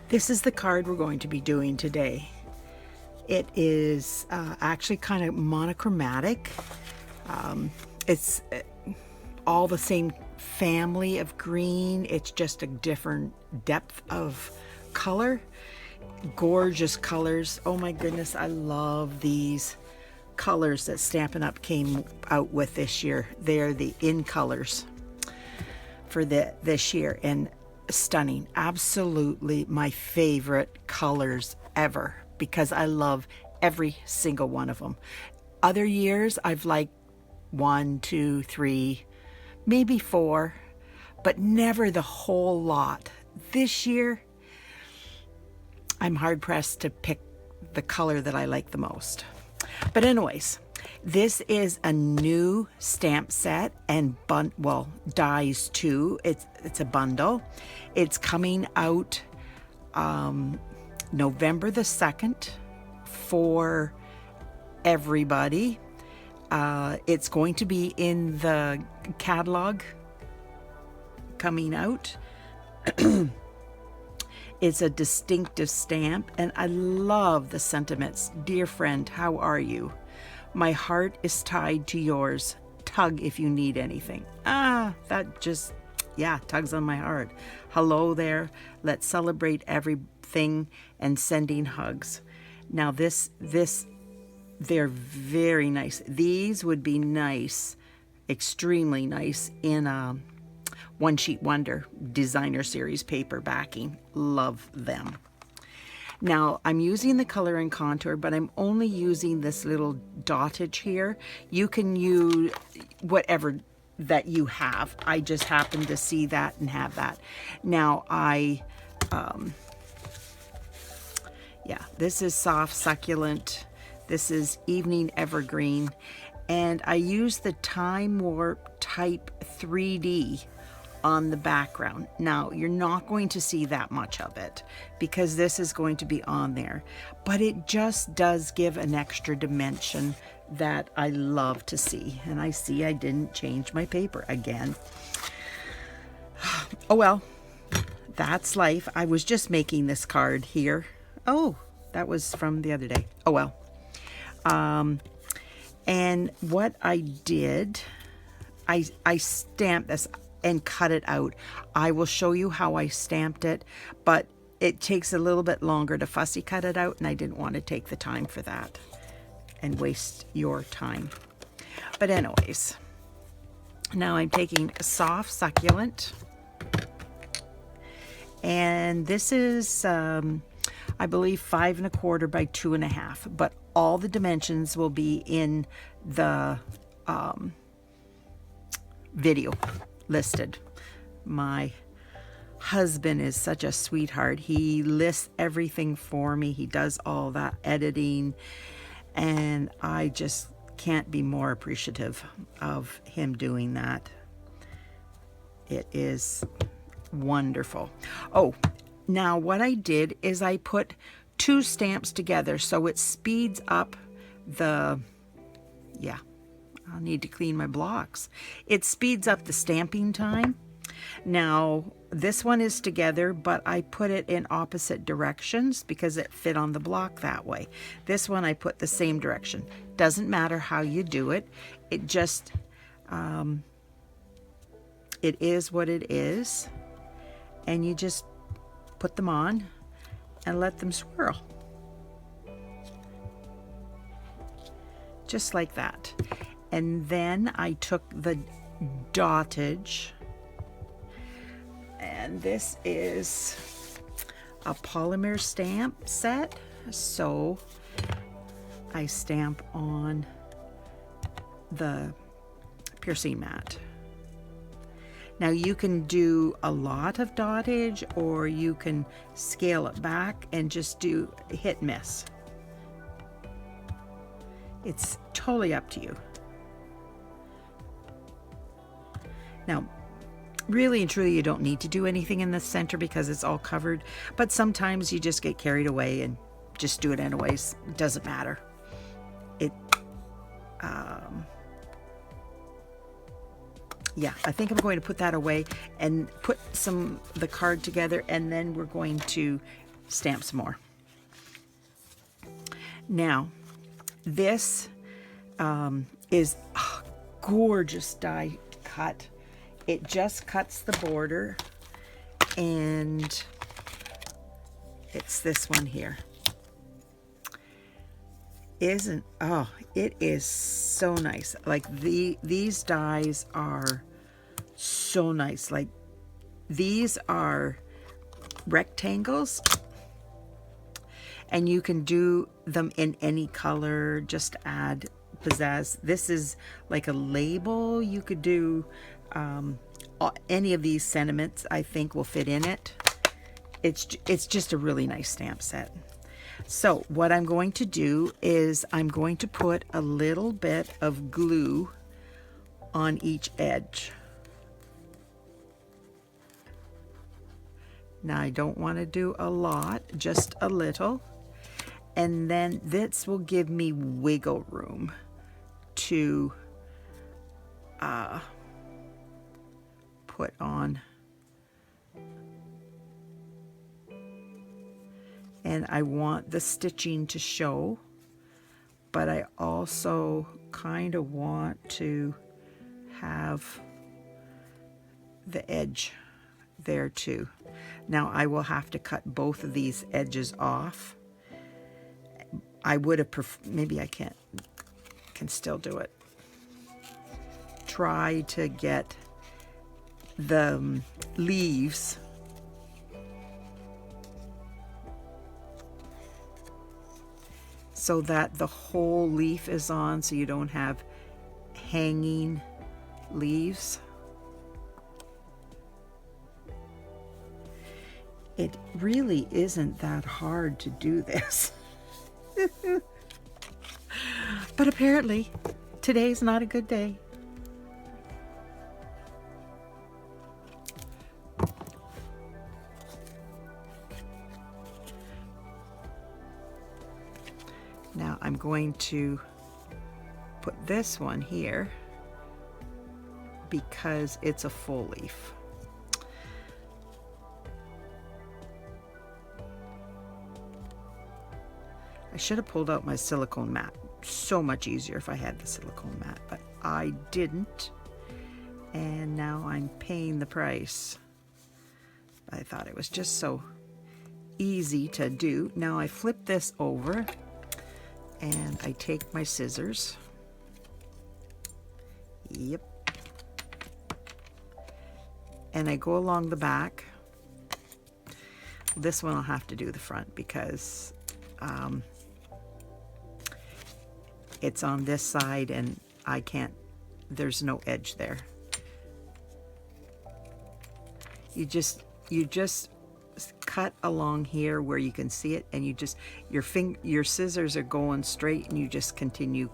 This is the card we're going to be doing today. It is actually kind of monochromatic. It's all the same family of green. It's just a different depth of color. Gorgeous colors. Oh my goodness, I love these colors that Stampin' Up! Came out with this year. They're the in colors for this year, and stunning. Absolutely my favorite colors ever, because I love every single one of them. Other years I've liked 1, 2, 3, maybe 4, but never the whole lot. This year I'm hard pressed to pick the color that I like the most. But anyways, this is a new stamp set and dies too. It's a bundle. It's coming out November the 2nd for everybody. It's going to be in the catalog coming out. It's a distinctive stamp, and I love the sentiments. Dear friend, how are you? My heart is tied to yours. Tug if you need anything. That just, tugs on my heart. Hello there. Let's celebrate everything and sending hugs. Now they're very nice. These would be nice, extremely nice in a One Sheet Wonder designer series paper backing. Love them. Now I'm using the color and contour, but I'm only using this little dottage here. You can use whatever that you have. I just happen to see that and have that. Now this is Soft Succulent. This is Evening Evergreen. And I use the Timeworn Type 3D on the background. Now, you're not going to see that much of it because this is going to be on there, but it just does give an extra dimension that I love to see. And I see I didn't change my paper again. Oh well, that's life. I was just making this card here. Oh, that was from the other day. Oh well. And what I did, I stamped this and cut it out. I will show you how I stamped it, but it takes a little bit longer to fussy cut it out, and I didn't want to take the time for that and waste your time. But anyways, now I'm taking a Soft Succulent, and this is I believe 5 1/4 by 2 1/2, but all the dimensions will be in the video listed. My husband is such a sweetheart. He lists everything for me. He does all that editing, and I just can't be more appreciative of him doing that. It is wonderful. Oh, now what I did is I put 2 stamps together, so it speeds up the, I'll need to clean my blocks. It speeds up the stamping time. Now, this one is together, but I put it in opposite directions because it fit on the block that way. This one I put the same direction. Doesn't matter how you do it. It just, it is what it is. And you just put them on and let them swirl. Just like that. And then I took the dottage, and this is a polymer stamp set, so I stamp on the piercing mat. Now you can do a lot of dottage, or you can scale it back and just do hit miss. It's totally up to you. Now, really and truly, you don't need to do anything in the center because it's all covered, but sometimes you just get carried away and just do it anyways. It doesn't matter. I think I'm going to put that away and put the card together, and then we're going to stamp some more. Now, this is a gorgeous die cut. It just cuts the border, and it's this one here. It is so nice. Like these dies are so nice. Like these are rectangles, and you can do them in any color, just add pizzazz. This is like a label. You could do any of these sentiments, I think, will fit in it. It's just a really nice stamp set. So what I'm going to do is I'm going to put a little bit of glue on each edge. Now I don't want to do a lot, just a little. And then this will give me wiggle room to put on. And I want the stitching to show, but I also kind of want to have the edge there too. Now I will have to cut both of these edges off. I would have maybe I can still do it. Try to get the leaves so that the whole leaf is on, so you don't have hanging leaves. It really isn't that hard to do this. But apparently, today's not a good day. Now I'm going to put this one here because it's a full leaf. I should have pulled out my silicone mat. So much easier if I had the silicone mat, but I didn't. And now I'm paying the price. I thought it was just so easy to do. Now I flip this over and I take my scissors. Yep. And I go along the back. This one I'll have to do the front because it's on this side and I can't, there's no edge there. You just cut along here where you can see it, and you just, your scissors are going straight, and you just continue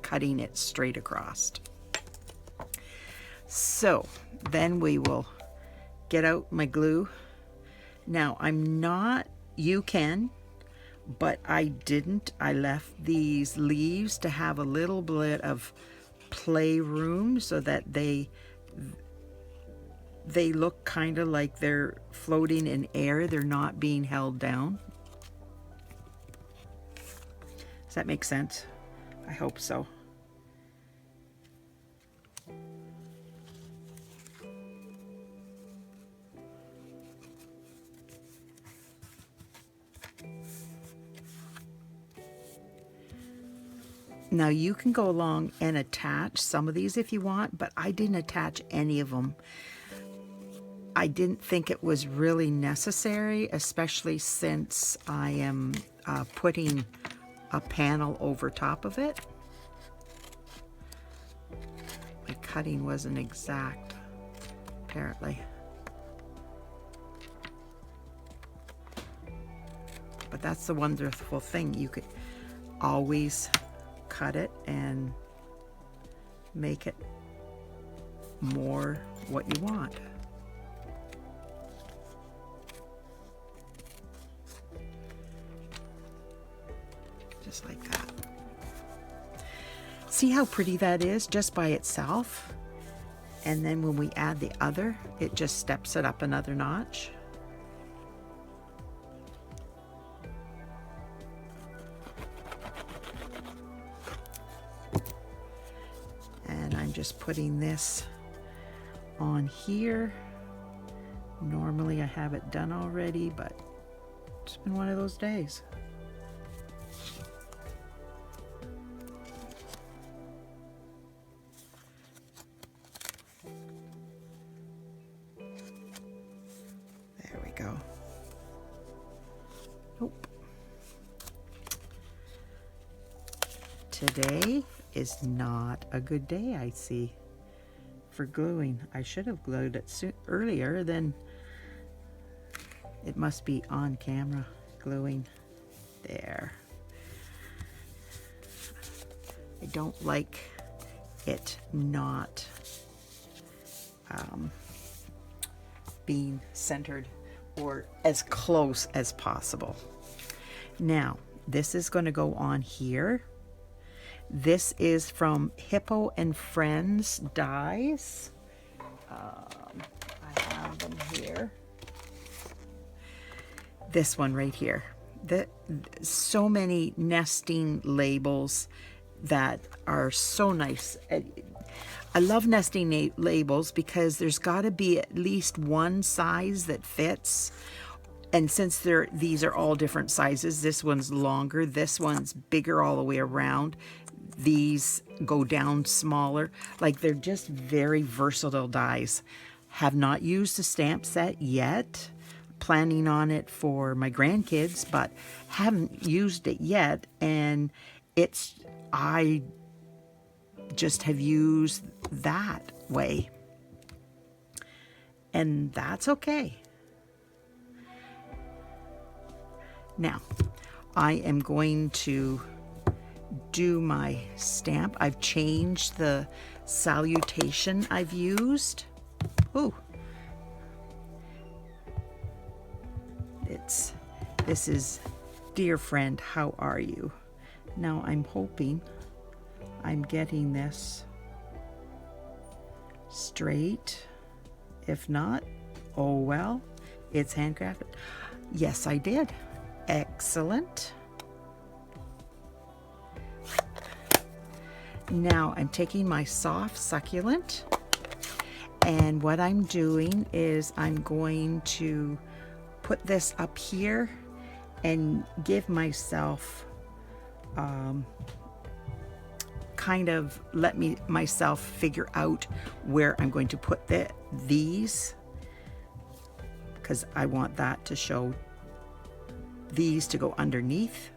cutting it straight across. So then we will get out my glue. Now you can, but I didn't. I left these leaves to have a little bit of playroom so that they look kind of like they're floating in air. They're not being held down. Does that make sense? I hope so. Now you can go along and attach some of these if you want, but I didn't attach any of them. I didn't think it was really necessary, especially since I am putting a panel over top of it. My cutting wasn't exact, apparently. But that's the wonderful thing. You could always cut it and make it more what you want. Just like that. See how pretty that is just by itself? And then when we add the other, it just steps it up another notch. just putting this on here. Normally I have it done already, but it's been one of those days. There we go. Nope. Today is not a good day, I see, for gluing. I should have glued it earlier, then it must be on camera gluing. There. I don't like it not being centered or as close as possible. Now, this is going to go on here. This is from Hippo and Friends dies. I have them here. This one right here. So many nesting labels that are so nice. I love nesting labels because there's got to be at least one size that fits. And since these are all different sizes, this one's longer, this one's bigger all the way around. These go down smaller. Like, they're just very versatile dies. Have not used a stamp set yet. Planning on it for my grandkids, but haven't used it yet. And I just have used that way. And that's okay. Now, I am going to do my stamp. I've changed the salutation I've used. Ooh. This is, dear friend, how are you? Now I'm hoping I'm getting this straight. If not, oh well, it's handcrafted. Yes, I did. Excellent. Now I'm taking my soft succulent, and what I'm doing is I'm going to put this up here and give myself kind of let myself figure out where I'm going to put these, because I want that to show, these to go underneath.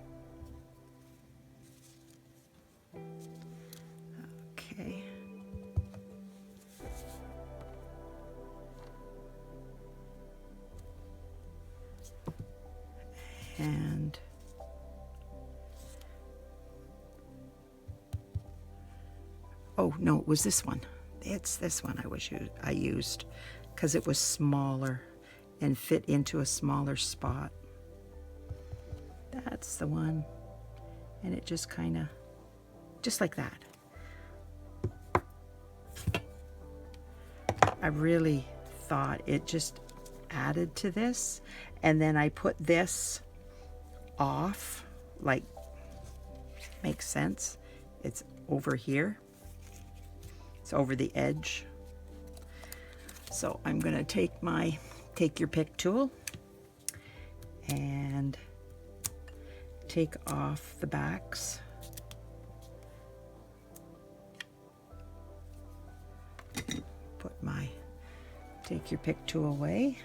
Okay. And oh no, it was this one. It's this one I used because it was smaller and fit into a smaller spot. That's the one. And it just kind of, just like that. I really thought it just added to this. And then I put this off, like, makes sense. It's over here. It's over the edge. So I'm going to take your pick tool and take off the backs. Take your pick tool away,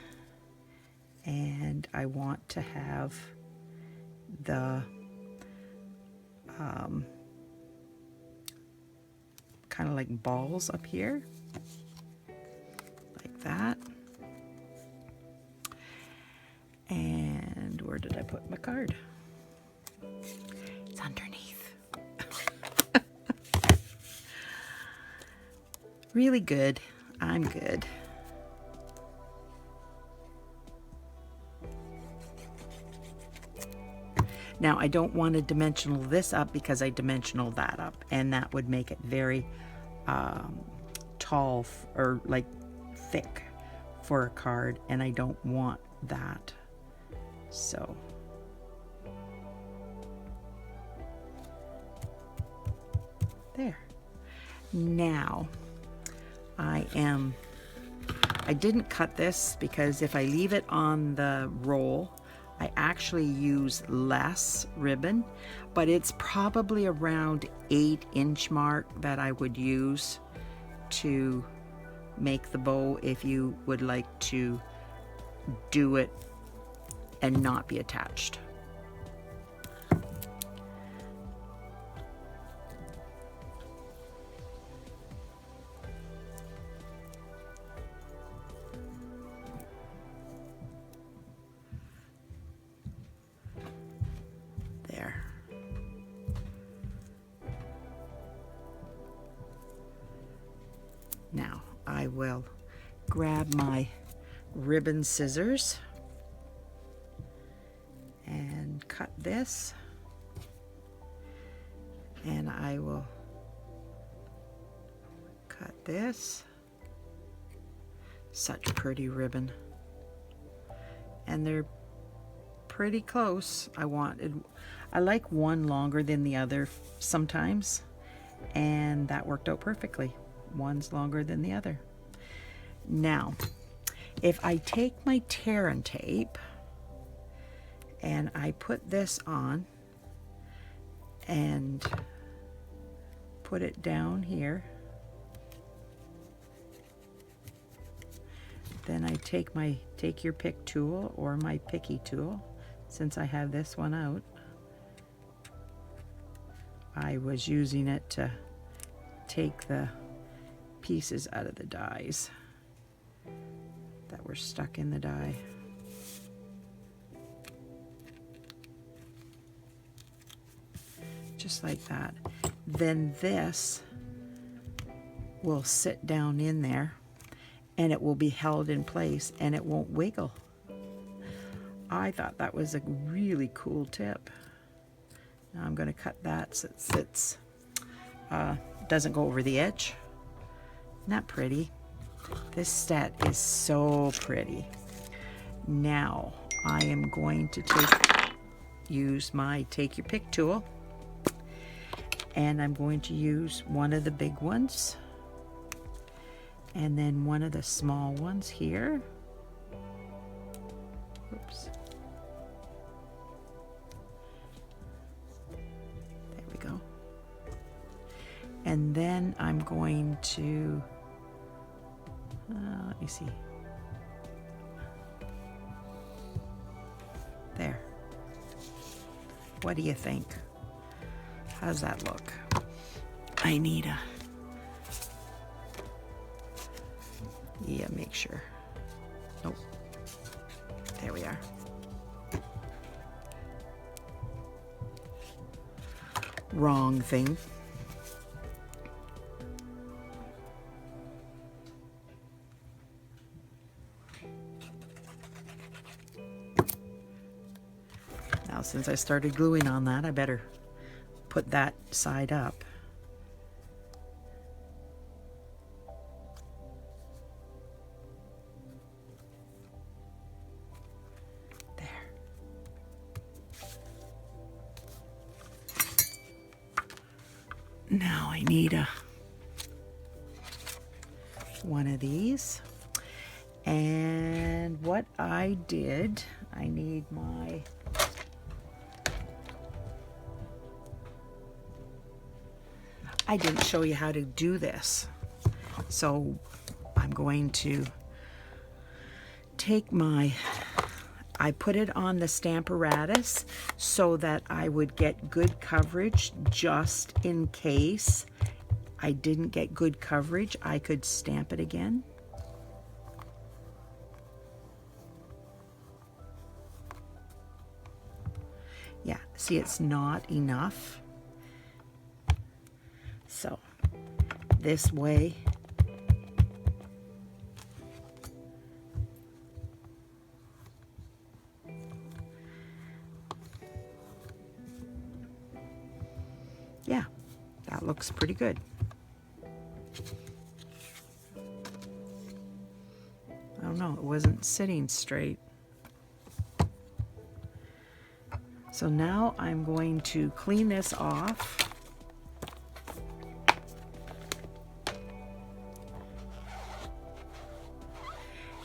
and I want to have the kind of like balls up here, like that. And where did I put my card? It's underneath. Really good. I'm good. Now, I don't want to dimensional this up because I dimensional that up, and that would make it very tall or like thick for a card, and I don't want that. So there. Now I didn't cut this because if I leave it on the roll, I actually use less ribbon, but it's probably around 8-inch mark that I would use to make the bow if you would like to do it and not be attached. There. Now I will grab my ribbon scissors and cut this, and I will cut this. Such pretty ribbon, and they're pretty close. I like one longer than the other sometimes, and that worked out perfectly. One's longer than the other. Now, if I take my tear and tape and I put this on and put it down here, then I take your pick tool or my picky tool, since I have this one out. I was using it to take the pieces out of the dies that were stuck in the die. Just like that. Then this will sit down in there and it will be held in place and it won't wiggle. I thought that was a really cool tip. Now I'm going to cut that so it sits, doesn't go over the edge. Isn't that pretty? This set is so pretty. Now I am going to use my take your pick tool, and I'm going to use one of the big ones and then one of the small ones here. Oops. There we go. And then I'm going to, let me see. There. What do you think? How does that look? I need a, make sure. Nope. There we are. Wrong thing. Now, since I started gluing on that, I better put that side up. Now I need one of these, and what I did, I need my I didn't show you how to do this, so I'm going to take I put it on the Stamparatus so that I would get good coverage, just in case I didn't get good coverage, I could stamp it again. Yeah, see, it's not enough. So this way, yeah, that looks pretty good. I don't know, it wasn't sitting straight. So now I'm going to clean this off.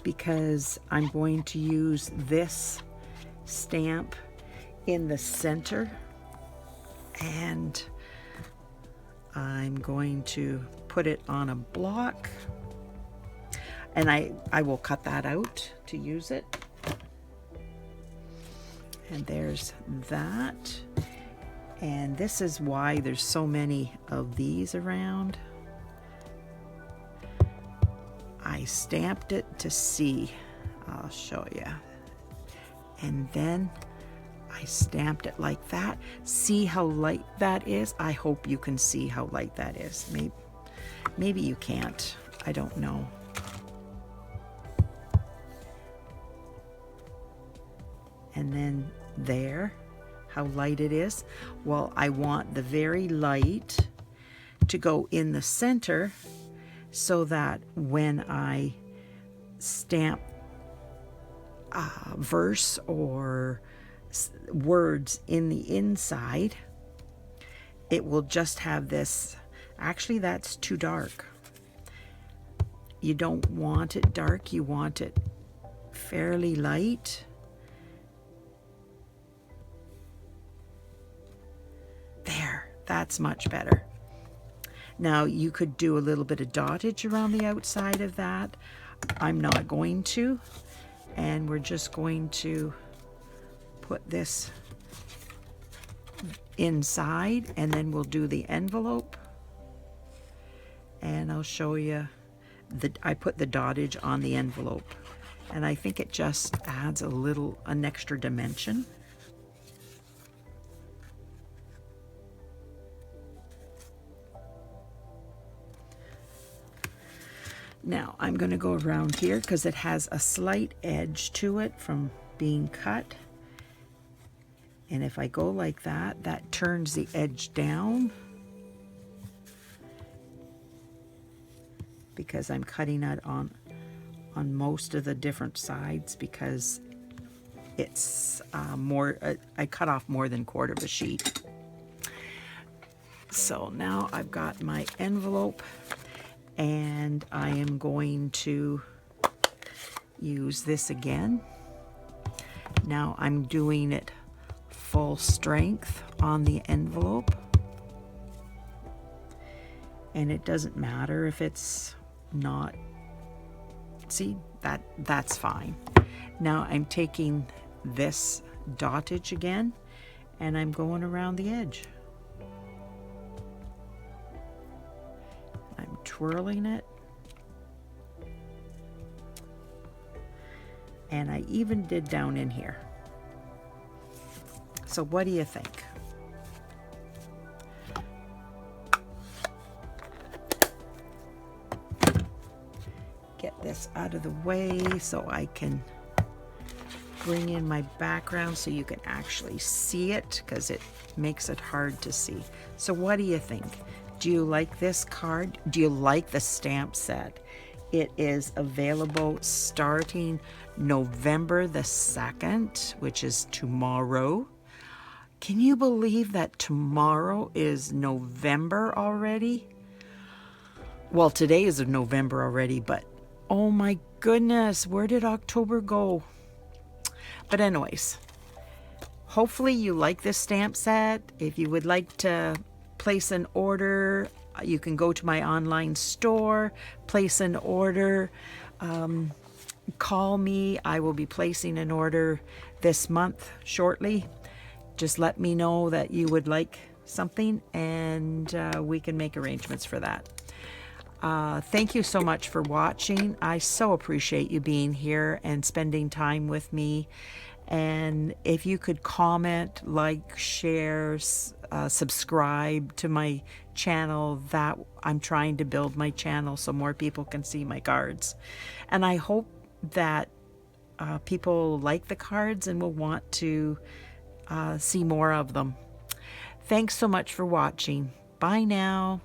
because I'm going to use this stamp in the center, and I'm going to put it on a block, and I will cut that out to use it. And there's that. And this is why there's so many of these around. I stamped it to see. I'll show you. And then I stamped it like that. See how light that is? I hope you can see how light that is. Maybe you can't. I don't know. And then there, how light it is. Well, I want the very light to go in the center so that when I stamp verse or words in the inside, it will just have this. Actually, that's too dark. You don't want it dark, you want it fairly light. There, that's much better. Now you could do a little bit of dottage around the outside of that. I'm not going to, and we're just going to put this inside, and then we'll do the envelope, and I'll show you I put the dottage on the envelope, and I think it just adds an extra dimension. Now I'm going to go around here because it has a slight edge to it from being cut. And if I go like that, that turns the edge down because I'm cutting it on most of the different sides because it's more, I cut off more than a quarter of a sheet. So now I've got my envelope, and I am going to use this again. Now I'm doing it full strength on the envelope, and it doesn't matter if it's not, see, that's fine. Now I'm taking this dottage again, and I'm going around the edge. I'm twirling it, and I even did down in here. So what do you think? Get this out of the way so I can bring in my background so you can actually see it, because it makes it hard to see. So what do you think? Do you like this card? Do you like the stamp set? It is available starting November the 2nd, which is tomorrow. Can you believe that tomorrow is November already? Well, today is November already, but oh my goodness, where did October go? But anyways, hopefully you like this stamp set. If you would like to place an order, you can go to my online store, place an order, call me. I will be placing an order this month shortly. Just let me know that you would like something, and we can make arrangements for that. Thank you so much for watching. I so appreciate you being here and spending time with me. And if you could comment, like, share, subscribe to my channel, that I'm trying to build my channel so more people can see my cards. And I hope that people like the cards and will want to see more of them. Thanks so much for watching. Bye now.